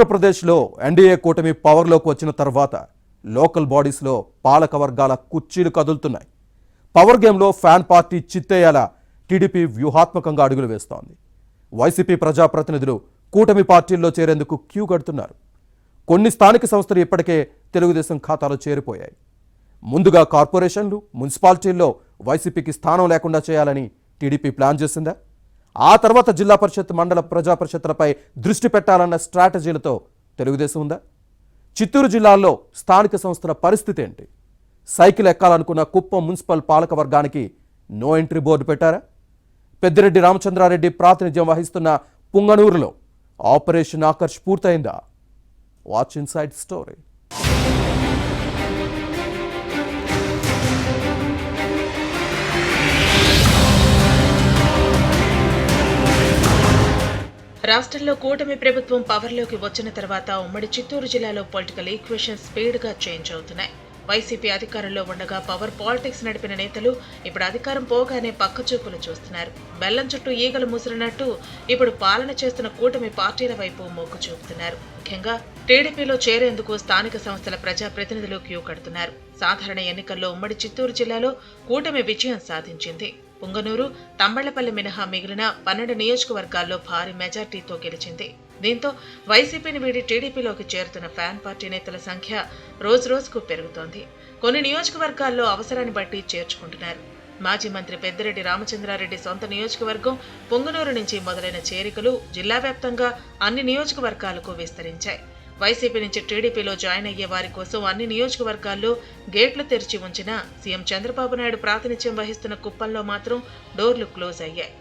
ఆంధ్రప్రదేశ్లో ఎన్డీఏ కూటమి పవర్లోకి వచ్చిన తర్వాత లోకల్ బాడీస్లో పాలక వర్గాల కుర్చీలు కదులుతున్నాయి. పవర్ గేమ్లో ఫ్యాన్ పార్టీ చిత్తేయాల టీడీపీ వ్యూహాత్మకంగా అడుగులు వేస్తోంది. వైసీపీ ప్రజాప్రతినిధులు కూటమి పార్టీల్లో చేరేందుకు క్యూ కడుతున్నారు. కొన్ని స్థానిక సంస్థలు ఇప్పటికే తెలుగుదేశం ఖాతాలో చేరిపోయాయి. ముందుగా కార్పొరేషన్లు, మున్సిపాలిటీల్లో వైసీపీకి స్థానం లేకుండా చేయాలని టీడీపీ ప్లాన్ చేసిందా? ఆ తర్వాత జిల్లా పరిషత్, మండల ప్రజా పరిషత్లపై దృష్టి పెట్టాలన్న స్ట్రాటజీలతో తెలుగుదేశం ఉందా? చిత్తూరు జిల్లాలో స్థానిక సంస్థల పరిస్థితి ఏంటి? సైకిల్ ఎక్కాలనుకున్న కుప్పం మున్సిపల్ పాలక వర్గానికి నో ఎంట్రీ బోర్డు పెట్టారా? పెద్దిరెడ్డి రామచంద్రారెడ్డి ప్రాతినిధ్యం వహిస్తున్న పుంగనూరులో ఆపరేషన్ ఆకర్ష్ పూర్తయిందా? Watch inside story. రాష్ట్రంలో కూటమి ప్రభుత్వం పవర్లోకి వచ్చిన తర్వాత ఉమ్మడి చిత్తూరు జిల్లాలో పొలిటికల్ ఈక్వేషన్ స్పీడ్గా చేంజ్ అవుతున్నాయి. వైసీపీ అధికారంలో ఉండగా పవర్ పాలిటిక్స్ నడిపిన నేతలు ఇప్పుడు అధికారం పోగానే పక్కచూపులు చూస్తున్నారు. బెల్లం చుట్టూ ఈగలు ముసిరినట్టు ఇప్పుడు పాలన చేస్తున్న కూటమి పార్టీల వైపు మొగ్గు చూపుతున్నారు. ముఖ్యంగా టీడీపీలో చేరేందుకు స్థానిక సంస్థల ప్రజాప్రతినిధులు క్యూ కడుతున్నారు. సాధారణ ఎన్నికల్లో ఉమ్మడి చిత్తూరు జిల్లాలో కూటమి విజయం సాధించింది. పుంగనూరు, తంబళ్లపల్లి మినహా మిగిలిన 12 నియోజకవర్గాల్లో భారీ మెజార్టీతో గెలిచింది. దీంతో వైసీపీని వీడి టీడీపీలోకి చేరుతున్న ఫ్యాన్ పార్టీ నేతల సంఖ్య రోజురోజుకు పెరుగుతోంది. కొన్ని నియోజకవర్గాల్లో అవసరాన్ని బట్టి చేర్చుకుంటున్నారు. మాజీ మంత్రి పెద్దిరెడ్డి రామచంద్రారెడ్డి సొంత నియోజకవర్గం పుంగనూరు నుంచి మొదలైన చేరికలు జిల్లా వ్యాప్తంగా అన్ని నియోజకవర్గాలకు విస్తరించాయి. వైసీపీ నుంచి టీడీపీలో జాయిన్ అయ్యే వారి కోసం అన్ని నియోజకవర్గాల్లో గేట్లు తెరిచి ఉంచిన సీఎం చంద్రబాబు నాయుడు ప్రాతినిధ్యం వహిస్తున్న కుప్పంలో మాత్రం డోర్లు క్లోజ్ అయ్యాయి.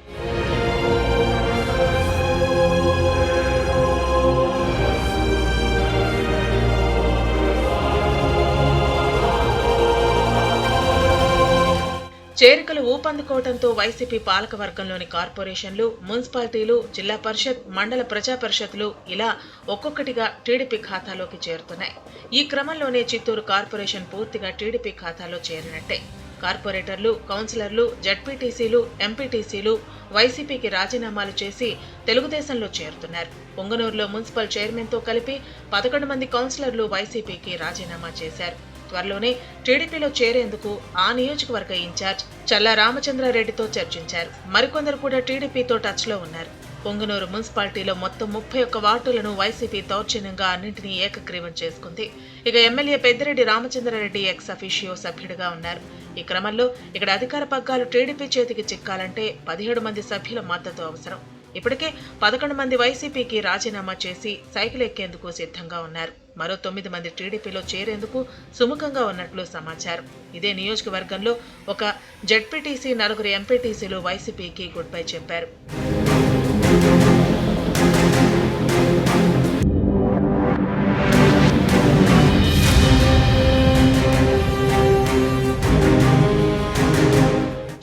చేరికలు ఊపందుకోవడంతో వైసీపీ పాలక వర్గంలోని కార్పొరేషన్లు, మున్సిపాలిటీలు, జిల్లా పరిషత్, మండల ప్రజా పరిషత్లు ఇలా ఒక్కొక్కటిగా టీడీపీ ఖాతాలోకి చేరుతున్నాయి. ఈ క్రమంలోనే చిత్తూరు కార్పొరేషన్ పూర్తిగా టీడీపీ ఖాతాలో చేరినట్టే. కార్పొరేటర్లు, కౌన్సిలర్లు, జడ్పీటీసీలు, ఎంపీటీసీలు వైసీపీకి రాజీనామాలు చేసి తెలుగుదేశంలో చేరుతున్నారు. పొంగనూరులో మున్సిపల్ చైర్మన్తో కలిపి 11 మంది కౌన్సిలర్లు వైసీపీకి రాజీనామా చేశారు. త్వరలోనే టీడీపీలో చేరేందుకు ఆ నియోజకవర్గ ఇన్ఛార్జ్ చల్లా రామచంద్రారెడ్డితో చర్చించారు. మరికొందరు కూడా టీడీపీతో టచ్లో ఉన్నారు. పొంగనూరు మున్సిపాలిటీలో మొత్తం 31 వార్డులను వైసీపీ దౌర్జన్యంగా అన్నింటినీ ఏకగ్రీవం చేసుకుంది. ఇక MLA Peddireddy Ramachandra Reddy ex officio సభ్యుడిగా ఉన్నారు. ఈ క్రమంలో ఇక్కడ అధికార పగ్గాలు టీడీపీ చేతికి చిక్కాలంటే 17 మంది సభ్యుల మద్దతు అవసరం. ఇప్పటికే 11 మంది వైసీపీకి రాజీనామా చేసి సైకిల్ ఎక్కేందుకు సిద్ధంగా ఉన్నారు. మరో 9 మంది టీడీపీలో చేరేందుకు సుముఖంగా ఉన్నట్లు సమాచారం. ఇదే నియోజకవర్గంలో ఒక జడ్పీటీసీ, 4 ఎంపీటీసీలు వైసీపీకి గుడ్ బై చెప్పారు.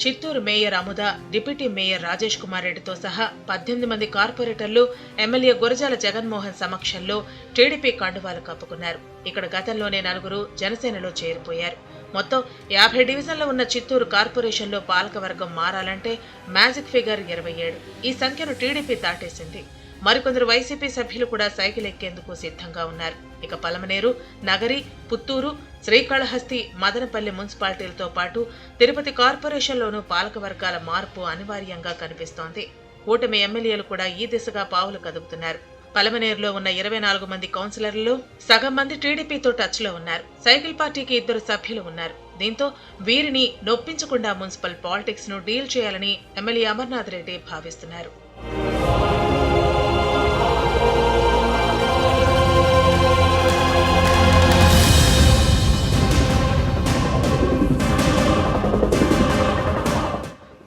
Chittoor mayor Amuda, deputy mayor Rajesh Kumar రెడ్డితో సహా 18 మంది కార్పొరేటర్లు ఎమ్మెల్యే గురజాల జగన్మోహన్ సమక్షంలో టీడీపీ కండువాలు కప్పుకున్నారు. ఇక్కడ గతంలోనే 4 జనసేనలో చేరిపోయారు. మొత్తం 50 డివిజన్లు ఉన్న చిత్తూరు కార్పొరేషన్లో పాలకవర్గం మారాలంటే మ్యాజిక్ ఫిగర్ 27. ఈ సంఖ్యను టీడీపీ దాటేసింది. మరికొందరు వైసీపీ సభ్యులు కూడా సైకిల్ ఎక్కేందుకు సిద్ధంగా ఉన్నారు. ఇక పలమనేరు, నగరి, పుత్తూరు, శ్రీకాళహస్తి, మదనపల్లి మున్సిపాలిటీలతో పాటు తిరుపతి కార్పొరేషన్లోనూ పాలకవర్గాల మార్పు అనివార్యంగా కనిపిస్తోంది. కూటమి ఎమ్మెల్యేలు కూడా ఈ దిశగా పావులు కదుపుతున్నారు. పలమనేరులో ఉన్న 24 మంది కౌన్సిలర్లలో సగం మంది టీడీపీతో టచ్లో ఉన్నారు. సైకిల్ పార్టీకి 2 సభ్యులు ఉన్నారు. దీంతో వీరిని నొప్పించకుండా మున్సిపల్ పాలిటిక్స్ ను డీల్ చేయాలని ఎమ్మెల్యే అమర్నాథ్ రెడ్డి భావిస్తున్నారు.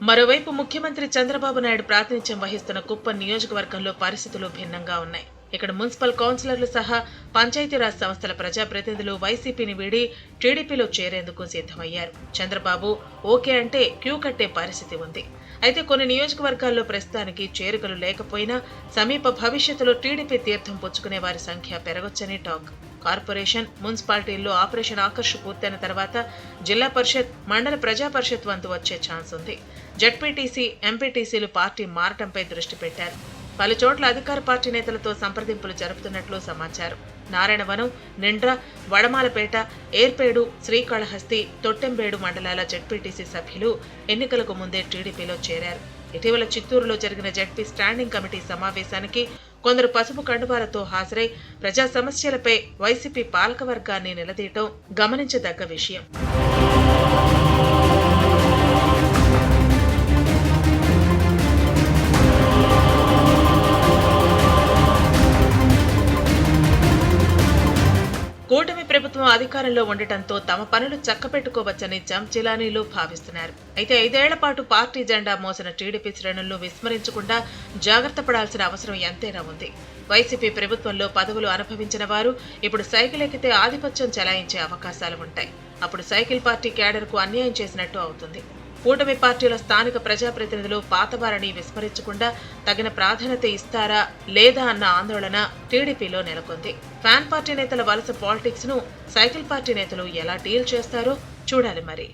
మరోవైపు ముఖ్యమంత్రి చంద్రబాబు నాయుడు ప్రాతినిధ్యం వహిస్తున్న కుప్పం నియోజకవర్గంలో పరిస్థితులు భిన్నంగా ఉన్నాయి. ఇక్కడ మున్సిపల్ కౌన్సిలర్లు సహా పంచాయతీరాజ్ సంస్థల ప్రజాప్రతినిధులు వైసీపీని వీడి టీడీపీలో చేరేందుకు సిద్ధమయ్యారు. చంద్రబాబు ఓకే అంటే క్యూ కట్టే పరిస్థితి ఉంది. అయితే కొన్ని నియోజకవర్గాల్లో ప్రస్తుతానికి చేరికలు లేకపోయినా సమీప భవిష్యత్తులో టీడీపీ తీర్థం పుచ్చుకునే వారి సంఖ్య పెరగొచ్చని టాక్. కార్పొరేషన్, మున్సిపాలిటీల్లో ఆపరేషన్ ఆకర్ష్ పూర్తయిన తర్వాత జిల్లా పరిషత్, మండల ప్రజా పరిషత్ వంతు వచ్చే ఛాన్స్ ఉంది. జడ్పీటీసీ, ఎంపీటీసీలు పార్టీ మారటంపై దృష్టి పెట్టారు. పలు చోట్ల అధికార పార్టీ నేతలతో సంప్రదింపులు జరుపుతున్నట్లు సమాచారం. నారాయణవనం, నిండ్ర, వడమాలపేట, ఏర్పేడు, శ్రీకాళహస్తి, తొట్టెంబేడు మండలాల జెడ్పీటీసీ సభ్యులు ఎన్నికలకు ముందే టీడీపీలో చేరారు. ఇటీవల చిత్తూరులో జరిగిన జెడ్పీ స్టాండింగ్ కమిటీ సమావేశానికి కొందరు పసుపు కండువాలతో హాజరై ప్రజా సమస్యలపై వైసీపీ పాలకవర్గాన్ని నిలదీయటం గమనించదగ్గ విషయం. కూటమి ప్రభుత్వం అధికారంలో ఉండటంతో తమ పనులు చక్కబెట్టుకోవచ్చని జంజిలానీలు భావిస్తున్నారు. అయితే 5 ఏళ్ల పాటు పార్టీ జెండా మోసిన టీడీపీ శ్రేణులను విస్మరించకుండా జాగ్రత్త పడాల్సిన అవసరం ఎంతైనా ఉంది. వైసీపీ ప్రభుత్వంలో పదవులు అనుభవించిన వారు ఇప్పుడు సైకిల్ ఎక్కితే ఆధిపత్యం చెలాయించే అవకాశాలు ఉంటాయి. అప్పుడు సైకిల్ పార్టీ క్యాడర్కు అన్యాయం చేసినట్టు అవుతుంది. కూటమి పార్టీల స్థానిక ప్రజాప్రతినిధులు పాతవారిని విస్మరించకుండా తగిన ప్రాధాన్యత ఇస్తారా లేదా అన్న ఆందోళన టీడీపీలో నెలకొంది. ఫ్యాన్ పార్టీ నేతల వలస పాలిటిక్స్ ను సైకిల్ పార్టీ నేతలు ఎలా డీల్ చేస్తారో చూడాలి మరి.